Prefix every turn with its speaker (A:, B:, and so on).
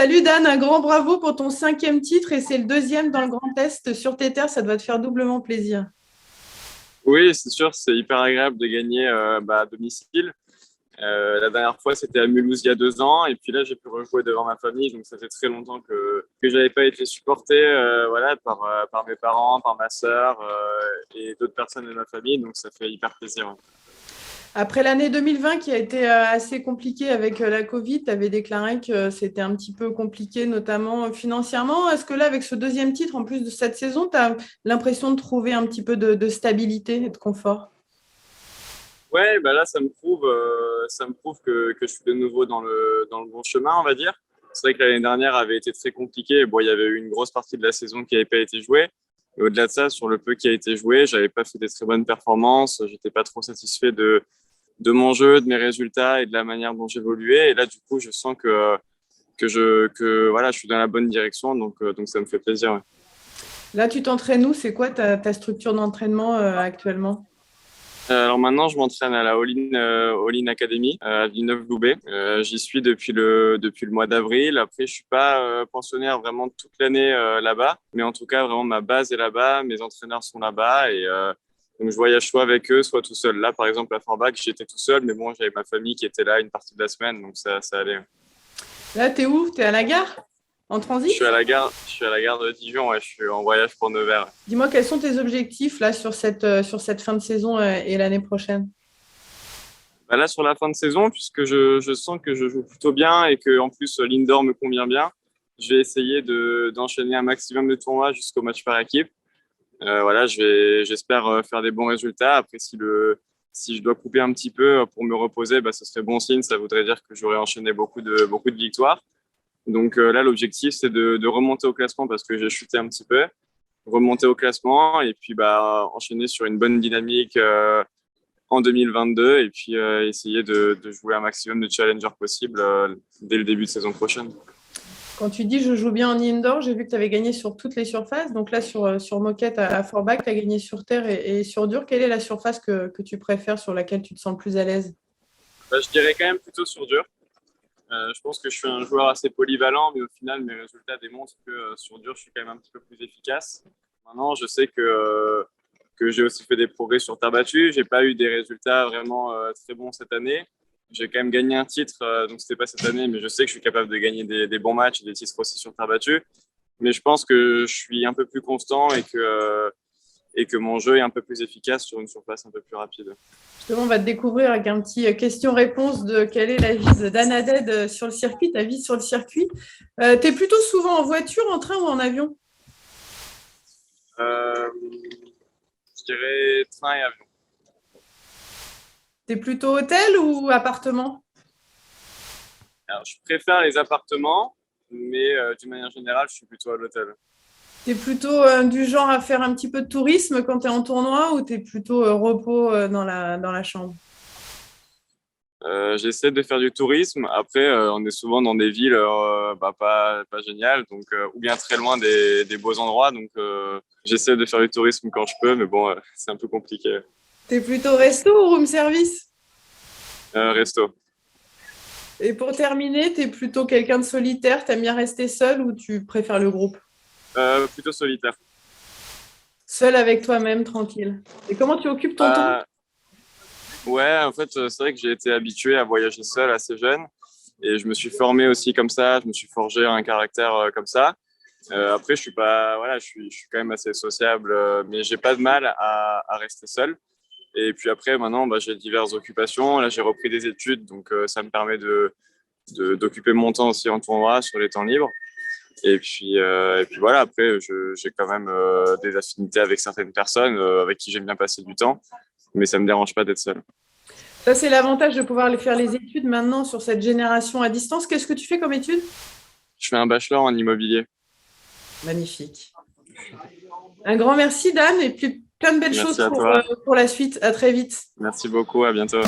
A: Salut Dan, un grand bravo pour ton 5e titre et c'est le 2e dans le Grand Est sur tes terres, ça doit te faire doublement plaisir.
B: Oui, c'est sûr, c'est hyper agréable de gagner à domicile. La dernière fois, c'était à Mulhouse il y a 2 ans, et puis là, j'ai pu rejouer devant ma famille, donc ça fait très longtemps que j'avais pas été supporté, voilà, par mes parents, par ma sœur et d'autres personnes de ma famille, donc ça fait hyper plaisir.
A: Après l'année 2020 qui a été assez compliquée avec la Covid, tu avais déclaré que c'était un petit peu compliqué, notamment financièrement. Est-ce que là, avec ce 2e titre, en plus de cette saison, tu as l'impression de trouver un petit peu de stabilité et de confort?
B: Ouais, bah là, ça me prouve que je suis de nouveau dans le bon chemin, on va dire. C'est vrai que l'année dernière avait été très compliquée. Bon, il y avait eu une grosse partie de la saison qui n'avait pas été jouée. Et au-delà de ça, sur le peu qui a été joué, j'avais pas fait des très bonnes performances. J'étais pas trop satisfait de mon jeu, de mes résultats et de la manière dont j'évoluais. Et là, du coup, je sens que voilà, je suis dans la bonne direction. Donc ça me fait plaisir. Ouais.
A: Là, tu t'entraînes où? C'est quoi ta structure d'entraînement actuellement?
B: Alors maintenant, je m'entraîne à la All-in Academy à Villeneuve-Loubet. J'y suis depuis le mois d'avril. Après, je suis pas pensionnaire vraiment toute l'année là-bas, mais en tout cas, vraiment ma base est là-bas, mes entraîneurs sont là-bas et donc je voyage soit avec eux, soit tout seul. Là, par exemple, à Forbach, j'étais tout seul, mais bon, j'avais ma famille qui était là une partie de la semaine, donc ça allait.
A: Là, t'es où? T'es à la gare? En transit?
B: Je suis à la gare de Dijon, ouais, je suis en voyage pour Nevers.
A: Dis-moi, quels sont tes objectifs là sur cette fin de saison et l'année prochaine?
B: Bah là, sur la fin de saison, puisque je sens que je joue plutôt bien et que en plus l'indoor me convient bien, je vais essayer d'enchaîner un maximum de tournois jusqu'au match par équipe. Voilà, j'espère faire des bons résultats. Après, si je dois couper un petit peu pour me reposer, bah, ce serait bon signe. Ça voudrait dire que j'aurais enchaîné beaucoup de victoires. Donc là, l'objectif, c'est de remonter au classement parce que j'ai chuté un petit peu, remonter au classement et puis bah, enchaîner sur une bonne dynamique en 2022 et puis essayer de jouer un maximum de challengers possible dès le début de saison prochaine.
A: Quand tu dis je joue bien en indoor, j'ai vu que tu avais gagné sur toutes les surfaces. Donc là, sur moquette à Forbach, tu as gagné sur terre et sur dur. Quelle est la surface que tu préfères, sur laquelle tu te sens le plus à l'aise?
B: Bah, je dirais quand même plutôt sur dur. Je pense que je suis un joueur assez polyvalent, mais au final, mes résultats démontrent que sur dur, je suis quand même un petit peu plus efficace. Maintenant, je sais que j'ai aussi fait des progrès sur terre battue. J'ai pas eu des résultats vraiment très bons cette année. J'ai quand même gagné un titre, donc c'était pas cette année, mais je sais que je suis capable de gagner des bons matchs et des titres aussi sur terre battue. Mais je pense que je suis un peu plus constant et que mon jeu est un peu plus efficace sur une surface un peu plus rapide.
A: Justement, on va te découvrir avec un petit question-réponse de quelle est la vie d'Anaded sur le circuit, ta vie sur le circuit. Tu es plutôt souvent en voiture, en train ou en avion?
B: Euh, je dirais train et avion.
A: Tu es plutôt hôtel ou appartement?
B: Alors, je préfère les appartements, mais d'une manière générale, je suis plutôt à l'hôtel.
A: Tu es plutôt du genre à faire un petit peu de tourisme quand tu es en tournoi ou tu es plutôt repos dans la chambre?
B: J'essaie de faire du tourisme. Après, on est souvent dans des villes pas géniales, donc ou bien très loin des beaux endroits. Donc, j'essaie de faire du tourisme quand je peux, mais bon, c'est un peu compliqué.
A: Tu es plutôt resto ou room service?
B: Resto.
A: Et pour terminer, tu es plutôt quelqu'un de solitaire, tu aimes bien rester seul ou tu préfères le groupe?
B: Plutôt solitaire.
A: Seul avec toi-même, tranquille. Et comment tu occupes ton temps?
B: Euh, ouais, en fait, c'est vrai que j'ai été habitué à voyager seul assez jeune, et je me suis formé aussi comme ça. Je me suis forgé un caractère comme ça. Après, je suis pas, voilà, je suis quand même assez sociable, mais j'ai pas de mal à rester seul. Et puis après, maintenant, bah, j'ai diverses occupations. Là, j'ai repris des études, donc ça me permet d'occuper mon temps aussi en tournoi sur les temps libres. Et puis voilà, après, j'ai quand même des affinités avec certaines personnes avec qui j'aime bien passer du temps, mais ça me dérange pas d'être seul.
A: Ça, c'est l'avantage de pouvoir aller faire les études maintenant sur cette génération à distance. Qu'est-ce que tu fais comme études?
B: Je fais un bachelor en immobilier.
A: Magnifique. Un grand merci, Dan, et puis plein de belles choses
B: Merci à toi.
A: pour la suite. À très vite.
B: Merci beaucoup. À bientôt.